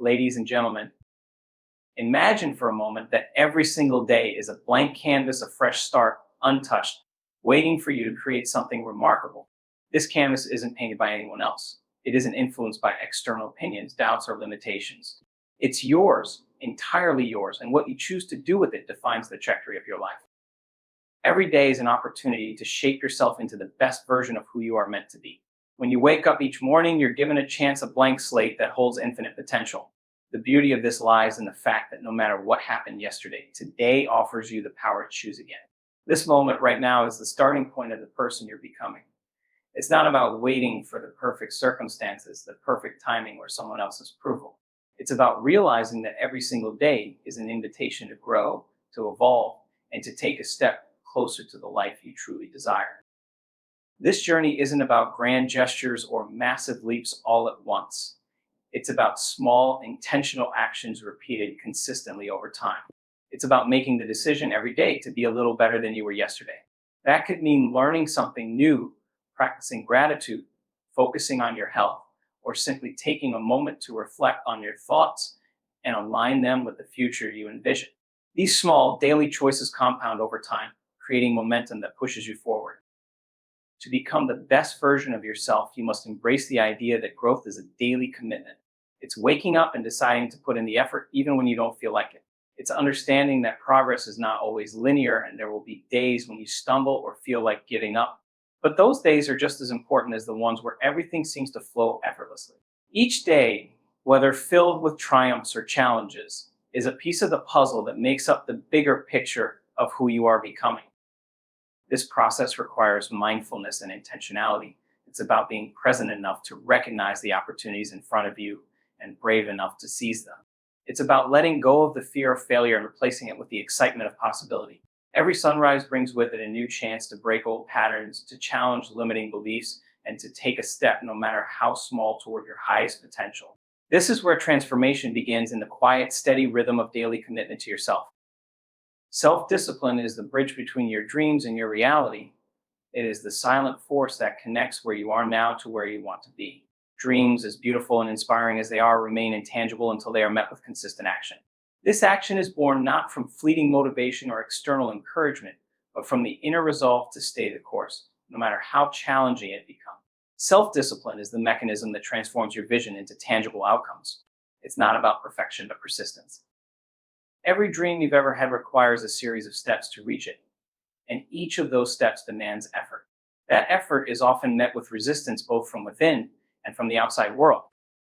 ladies and gentlemen, imagine for a moment that every single day is a blank canvas, a fresh start, untouched, waiting for you to create something remarkable. This canvas isn't painted by anyone else. It isn't influenced by external opinions, doubts, or limitations. It's yours, entirely yours, and what you choose to do with it defines the trajectory of your life. Every day is an opportunity to shape yourself into the best version of who you are meant to be. When you wake up each morning, you're given a chance, a blank slate that holds infinite potential. The beauty of this lies in the fact that no matter what happened yesterday, today offers you the power to choose again. This moment right now is the starting point of the person you're becoming. It's not about waiting for the perfect circumstances, the perfect timing, or someone else's approval. It's about realizing that every single day is an invitation to grow, to evolve, and to take a step closer to the life you truly desire. This journey isn't about grand gestures or massive leaps all at once. It's about small, intentional actions repeated consistently over time. It's about making the decision every day to be a little better than you were yesterday. That could mean learning something new, practicing gratitude, focusing on your health, or simply taking a moment to reflect on your thoughts and align them with the future you envision. These small daily choices compound over time, creating momentum that pushes you forward. To become the best version of yourself, you must embrace the idea that growth is a daily commitment. It's waking up and deciding to put in the effort even when you don't feel like it. It's understanding that progress is not always linear and there will be days when you stumble or feel like giving up. But those days are just as important as the ones where everything seems to flow effortlessly. Each day, whether filled with triumphs or challenges, is a piece of the puzzle that makes up the bigger picture of who you are becoming. This process requires mindfulness and intentionality. It's about being present enough to recognize the opportunities in front of you and brave enough to seize them. It's about letting go of the fear of failure and replacing it with the excitement of possibility. Every sunrise brings with it a new chance to break old patterns, to challenge limiting beliefs, and to take a step, no matter how small, toward your highest potential. This is where transformation begins, in the quiet, steady rhythm of daily commitment to yourself. Self-discipline is the bridge between your dreams and your reality. It is the silent force that connects where you are now to where you want to be. Dreams, as beautiful and inspiring as they are, remain intangible until they are met with consistent action. This action is born not from fleeting motivation or external encouragement, but from the inner resolve to stay the course, no matter how challenging it becomes. Self-discipline is the mechanism that transforms your vision into tangible outcomes. It's not about perfection, but persistence. Every dream you've ever had requires a series of steps to reach it, and each of those steps demands effort. That effort is often met with resistance both from within and from the outside world.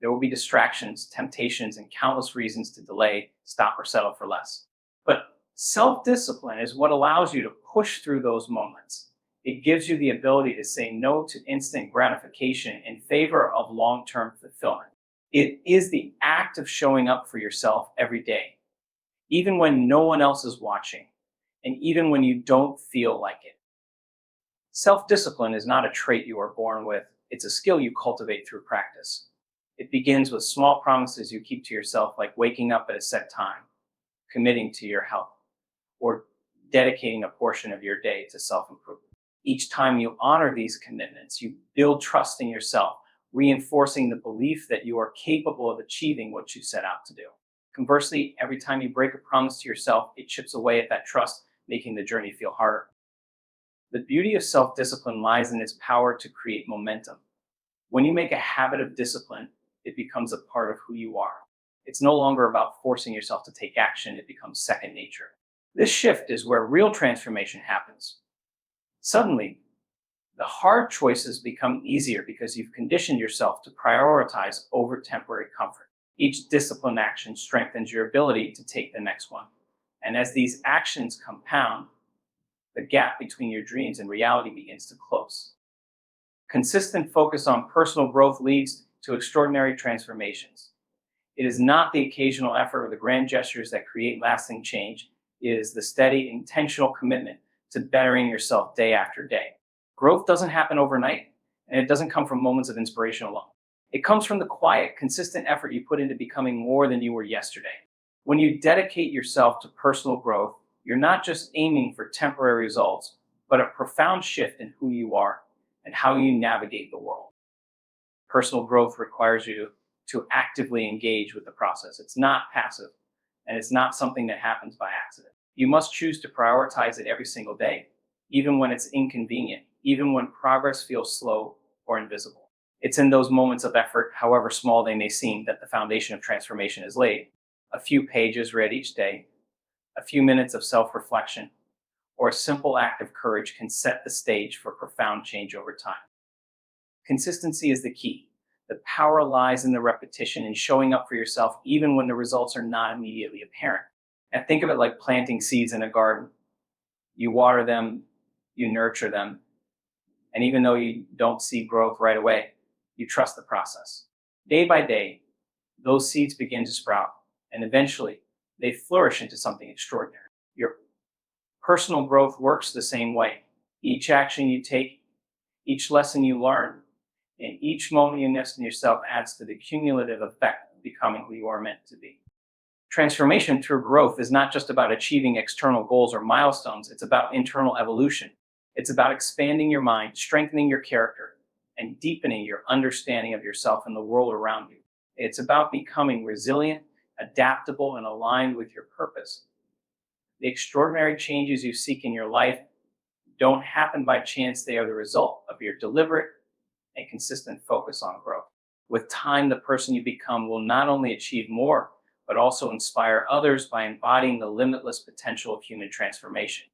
There will be distractions, temptations, and countless reasons to delay, stop, or settle for less. But self-discipline is what allows you to push through those moments. It gives you the ability to say no to instant gratification in favor of long-term fulfillment. It is the act of showing up for yourself every day, even when no one else is watching, and even when you don't feel like it. Self-discipline is not a trait you are born with. It's a skill you cultivate through practice. It begins with small promises you keep to yourself, like waking up at a set time, committing to your health, or dedicating a portion of your day to self-improvement. Each time you honor these commitments, you build trust in yourself, reinforcing the belief that you are capable of achieving what you set out to do. Conversely, every time you break a promise to yourself, it chips away at that trust, making the journey feel harder. The beauty of self-discipline lies in its power to create momentum. When you make a habit of discipline, it becomes a part of who you are. It's no longer about forcing yourself to take action, it becomes second nature. This shift is where real transformation happens. Suddenly, the hard choices become easier because you've conditioned yourself to prioritize over temporary comfort. Each disciplined action strengthens your ability to take the next one. And as these actions compound, the gap between your dreams and reality begins to close. Consistent focus on personal growth leads to extraordinary transformations. It is not the occasional effort or the grand gestures that create lasting change. It is the steady, intentional commitment to bettering yourself day after day. Growth doesn't happen overnight, and it doesn't come from moments of inspiration alone. It comes from the quiet, consistent effort you put into becoming more than you were yesterday. When you dedicate yourself to personal growth, you're not just aiming for temporary results, but a profound shift in who you are and how you navigate the world. Personal growth requires you to actively engage with the process. It's not passive, and it's not something that happens by accident. You must choose to prioritize it every single day, even when it's inconvenient, even when progress feels slow or invisible. It's in those moments of effort, however small they may seem, that the foundation of transformation is laid. A few pages read each day, a few minutes of self reflection, or a simple act of courage can set the stage for profound change over time. Consistency is the key. The power lies in the repetition and showing up for yourself even when the results are not immediately apparent. And think of it like planting seeds in a garden. You water them, you nurture them, and even though you don't see growth right away, you trust the process. Day by day, those seeds begin to sprout, and eventually they flourish into something extraordinary. Your personal growth works the same way. Each action you take, each lesson you learn, and each moment you invest in yourself adds to the cumulative effect of becoming who you are meant to be. Transformation through growth is not just about achieving external goals or milestones, it's about internal evolution. It's about expanding your mind, strengthening your character, and deepening your understanding of yourself and the world around you. It's about becoming resilient, adaptable, and aligned with your purpose. The extraordinary changes you seek in your life don't happen by chance. They are the result of your deliberate and consistent focus on growth. With time, the person you become will not only achieve more, but also inspire others by embodying the limitless potential of human transformation.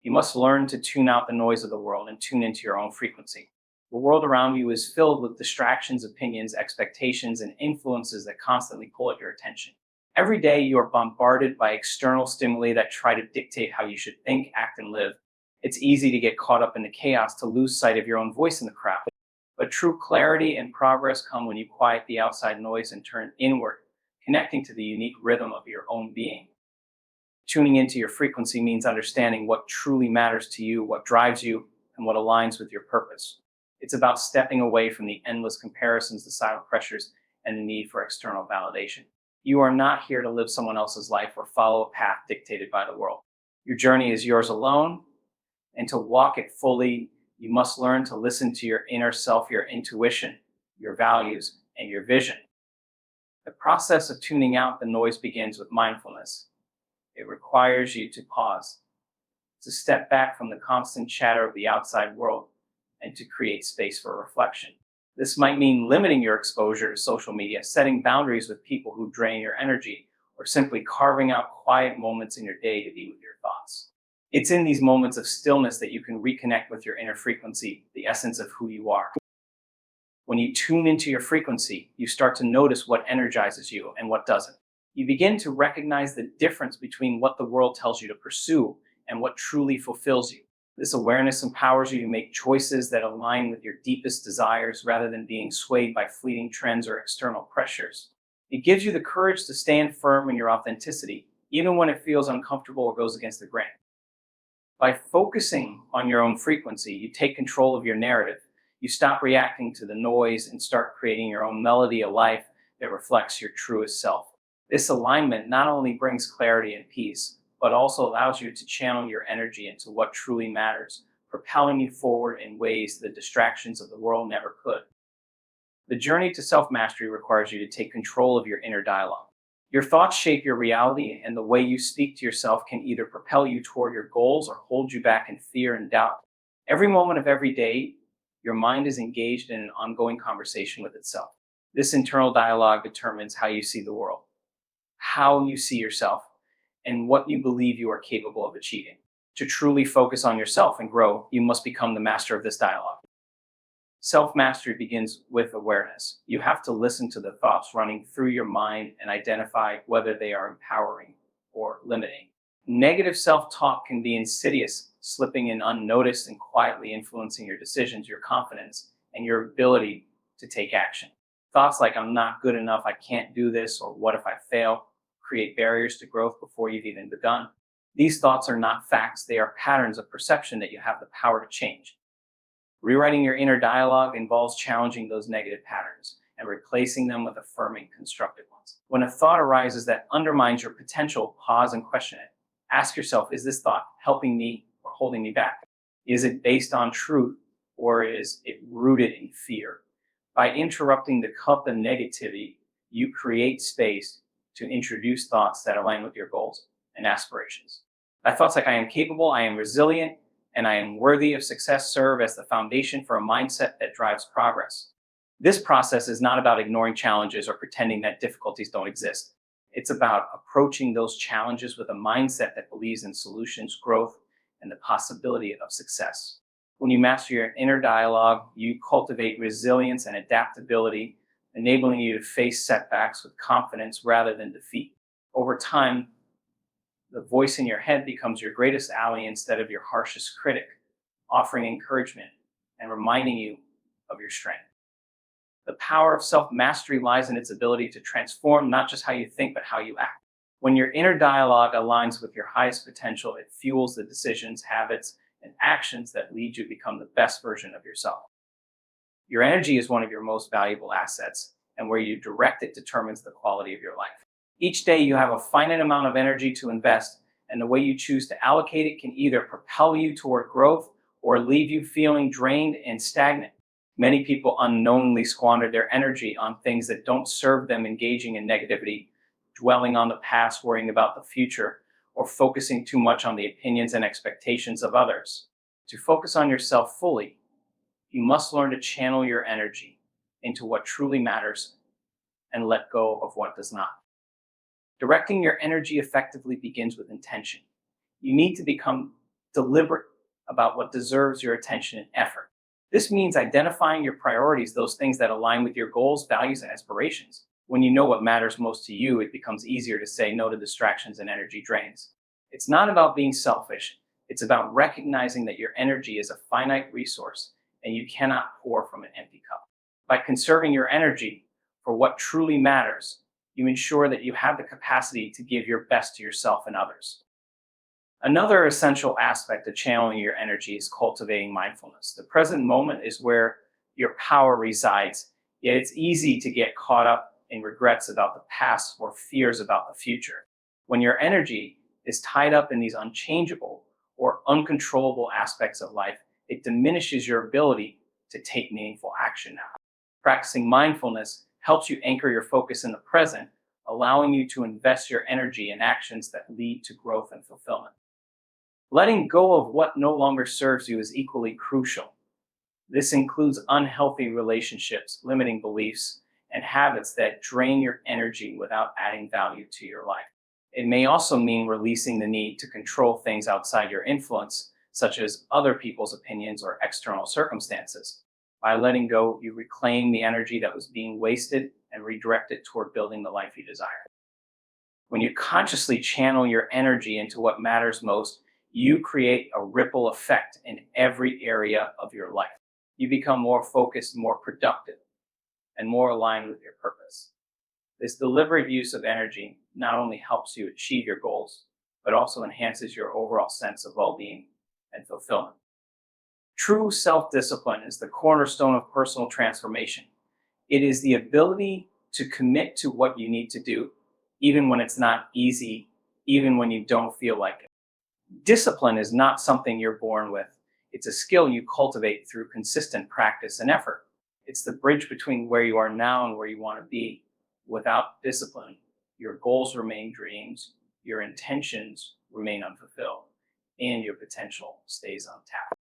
You must learn to tune out the noise of the world and tune into your own frequency. The world around you is filled with distractions, opinions, expectations, and influences that constantly pull at your attention. Every day, you are bombarded by external stimuli that try to dictate how you should think, act, and live. It's easy to get caught up in the chaos, to lose sight of your own voice in the crowd. But true clarity and progress come when you quiet the outside noise and turn inward, connecting to the unique rhythm of your own being. Tuning into your frequency means understanding what truly matters to you, what drives you, and what aligns with your purpose. It's about stepping away from the endless comparisons, the silent pressures, and the need for external validation. You are not here to live someone else's life or follow a path dictated by the world. Your journey is yours alone, and to walk it fully, you must learn to listen to your inner self, your intuition, your values, and your vision. The process of tuning out the noise begins with mindfulness. It requires you to pause, to step back from the constant chatter of the outside world, and to create space for reflection. This might mean limiting your exposure to social media, setting boundaries with people who drain your energy, or simply carving out quiet moments in your day to be with your thoughts. It's in these moments of stillness that you can reconnect with your inner frequency, the essence of who you are. When you tune into your frequency, you start to notice what energizes you and what doesn't. You begin to recognize the difference between what the world tells you to pursue and what truly fulfills you. This awareness empowers you to make choices that align with your deepest desires rather than being swayed by fleeting trends or external pressures. It gives you the courage to stand firm in your authenticity, even when it feels uncomfortable or goes against the grain. By focusing on your own frequency, you take control of your narrative. You stop reacting to the noise and start creating your own melody, a life that reflects your truest self. This alignment not only brings clarity and peace, but also allows you to channel your energy into what truly matters, propelling you forward in ways the distractions of the world never could. The journey to self-mastery requires you to take control of your inner dialogue. Your thoughts shape your reality, and the way you speak to yourself can either propel you toward your goals or hold you back in fear and doubt. Every moment of every day, your mind is engaged in an ongoing conversation with itself. This internal dialogue determines how you see the world, how you see yourself, and what you believe you are capable of achieving. To truly focus on yourself and grow, you must become the master of this dialogue. Self-mastery begins with awareness. You have to listen to the thoughts running through your mind and identify whether they are empowering or limiting. Negative self-talk can be insidious, slipping in unnoticed and quietly influencing your decisions, your confidence, and your ability to take action. Thoughts like, I'm not good enough, I can't do this, or what if I fail, create barriers to growth before you've even begun. These thoughts are not facts, they are patterns of perception that you have the power to change. Rewriting your inner dialogue involves challenging those negative patterns and replacing them with affirming, constructive ones. When a thought arises that undermines your potential, pause and question it. Ask yourself, is this thought helping me or holding me back? Is it based on truth, or is it rooted in fear? By interrupting the cup of negativity, you create space to introduce thoughts that align with your goals and aspirations. By thoughts like I am capable, I am resilient, and I am worthy of success serve as the foundation for a mindset that drives progress. This process is not about ignoring challenges or pretending that difficulties don't exist. It's about approaching those challenges with a mindset that believes in solutions, growth, and the possibility of success. When you master your inner dialogue, you cultivate resilience and adaptability, enabling you to face setbacks with confidence rather than defeat. Over time, the voice in your head becomes your greatest ally instead of your harshest critic, offering encouragement and reminding you of your strength. The power of self mastery lies in its ability to transform not just how you think, but how you act. When your inner dialogue aligns with your highest potential, it fuels the decisions, habits, and actions that lead you to become the best version of yourself. Your energy is one of your most valuable assets, and where you direct it determines the quality of your life. Each day you have a finite amount of energy to invest, and the way you choose to allocate it can either propel you toward growth or leave you feeling drained and stagnant. Many people unknowingly squander their energy on things that don't serve them, engaging in negativity, dwelling on the past, worrying about the future, or focusing too much on the opinions and expectations of others. To focus on yourself fully, you must learn to channel your energy into what truly matters and let go of what does not. Directing your energy effectively begins with intention. You need to become deliberate about what deserves your attention and effort. This means identifying your priorities, those things that align with your goals, values, and aspirations. When you know what matters most to you, it becomes easier to say no to distractions and energy drains. It's not about being selfish. It's about recognizing that your energy is a finite resource and you cannot pour from an empty cup. By conserving your energy for what truly matters, you ensure that you have the capacity to give your best to yourself and others. Another essential aspect of channeling your energy is cultivating mindfulness. The present moment is where your power resides, yet it's easy to get caught up in regrets about the past or fears about the future. When your energy is tied up in these unchangeable or uncontrollable aspects of life, it diminishes your ability to take meaningful action now. Practicing mindfulness helps you anchor your focus in the present, allowing you to invest your energy in actions that lead to growth and fulfillment. Letting go of what no longer serves you is equally crucial. This includes unhealthy relationships, limiting beliefs, and habits that drain your energy without adding value to your life. It may also mean releasing the need to control things outside your influence, such as other people's opinions or external circumstances. By letting go, you reclaim the energy that was being wasted and redirect it toward building the life you desire. When you consciously channel your energy into what matters most, you create a ripple effect in every area of your life. You become more focused, more productive, and more aligned with your purpose. This deliberate use of energy not only helps you achieve your goals, but also enhances your overall sense of well-being and fulfillment. True self-discipline is the cornerstone of personal transformation. It is the ability to commit to what you need to do, even when it's not easy, even when you don't feel like it. Discipline is not something you're born with. It's a skill you cultivate through consistent practice and effort. It's the bridge between where you are now and where you want to be. Without discipline, your goals remain dreams, your intentions remain unfulfilled, and your potential stays untapped.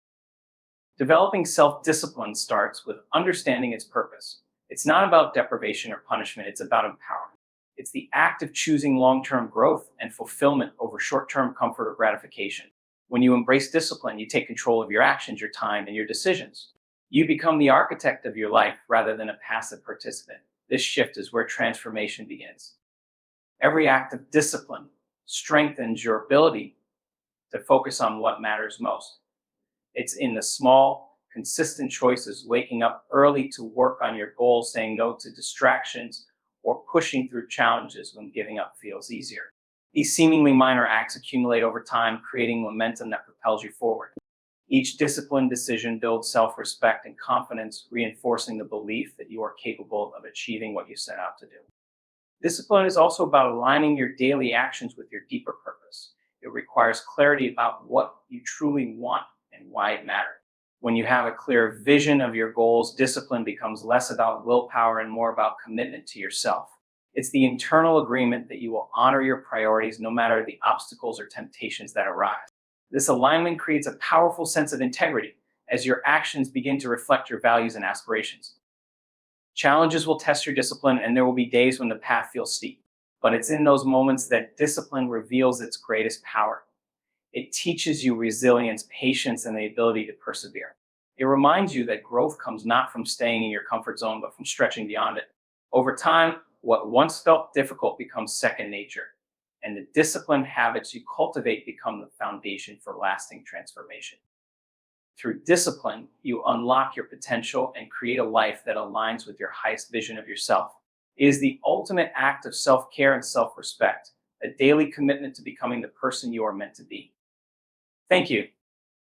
Developing self-discipline starts with understanding its purpose. It's not about deprivation or punishment, it's about empowerment. It's the act of choosing long-term growth and fulfillment over short-term comfort or gratification. When you embrace discipline, you take control of your actions, your time, and your decisions. You become the architect of your life rather than a passive participant. This shift is where transformation begins. Every act of discipline strengthens your ability to focus on what matters most. It's in the small, consistent choices, waking up early to work on your goals, saying no to distractions, or pushing through challenges when giving up feels easier. These seemingly minor acts accumulate over time, creating momentum that propels you forward. Each disciplined decision builds self-respect and confidence, reinforcing the belief that you are capable of achieving what you set out to do. Discipline is also about aligning your daily actions with your deeper purpose. It requires clarity about what you truly want and why it matters. When you have a clear vision of your goals, discipline becomes less about willpower and more about commitment to yourself. It's the internal agreement that you will honor your priorities no matter the obstacles or temptations that arise. This alignment creates a powerful sense of integrity as your actions begin to reflect your values and aspirations. Challenges will test your discipline, and there will be days when the path feels steep. But it's in those moments that discipline reveals its greatest power. It teaches you resilience, patience, and the ability to persevere. It reminds you that growth comes not from staying in your comfort zone, but from stretching beyond it. Over time, what once felt difficult becomes second nature, and the disciplined habits you cultivate become the foundation for lasting transformation. Through discipline, you unlock your potential and create a life that aligns with your highest vision of yourself. It is the ultimate act of self care and self respect, a daily commitment to becoming the person you are meant to be. Thank you.